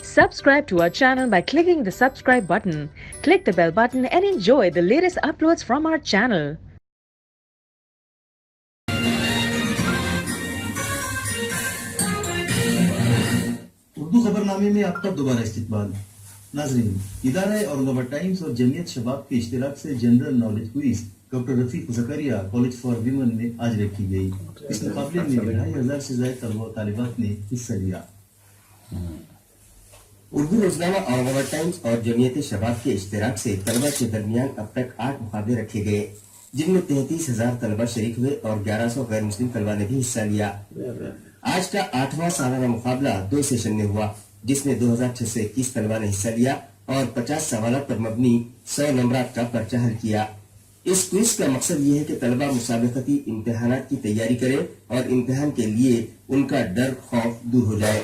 Subscribe to our channel by clicking the subscribe button. Click the bell button and enjoy the latest uploads from our channel. Urdu खबरनामे में आपका दोबारा इस्तकबाल। नाजरीन, इदारा Aurangabad times और जमीयत शबाब के इश्तिराक से general knowledge quiz doctor Rafiq Zakaria college for women में आज रखी गई। इस मुकाबले में 2500 से ज्यादा तलबा और तालिबात ने हिस्सा लिया। उर्दू रोजनामा औरंगाबाद टाइम्स और जमीयत शबाब के इश्तिराक से तलबा के दरमियान अब तक 8 मुकाबले रखे गए, जिनमें 33,000 तलबा शरीक हुए और 1100 गैर मुस्लिम तलबा ने भी हिस्सा लिया। आज का 8वां सालाना मुकाबला 2 सेशन में हुआ, जिसमें 2621 तलबा ने हिस्सा लिया और 50 सवालों पर मबनी 100 नंबरात का पर्चा हल किया। इस क्विज का मकसद ये है कि तलबा मुसाबकती इम्तिहानात की तैयारी करें और इम्तिहान के लिए उनका डर खौफ दूर हो जाए।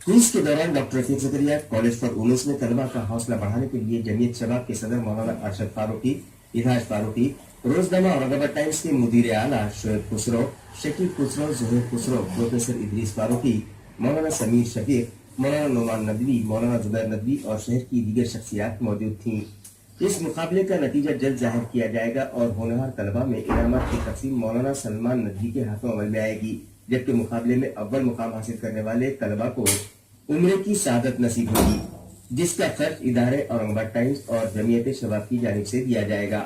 क्विज के दौरान doctor Rafiq Zakaria college for womens में तलबा का हौसला बढ़ाने के लिए जमीयत शबाब के सदर मौलाना अरशद फारूकी, इराज फारूकी, रोजनामा औरंगाबाद टाइम्स के मुदीर आला शोएब खुसरो, शकील खुसरो, जुहैर खुसरो, प्रोफेसर इदरीस फारूकी, मौलाना समीर शफीक, मौलाना नोमान नदवी, मौलाना जुबैर नदवी और शहर की दीगर शख्सियात मौजूद थीं। इस मुकाबले का नतीजा जल्द जाहिर किया जाएगा और होनहार तलबा में इनामात की तकसीम मौलाना सलमान नदवी के हाथों अमल में आएगी, जबकि मुकाबले में अव्वल मुकाम हासिल करने वाले तलबा को उम्र की सादत नसीब होगी, जिसका खर्च इदारे औरंगाबाद टाइम्स और जमीयत शबाब की जानिब से दिया जाएगा।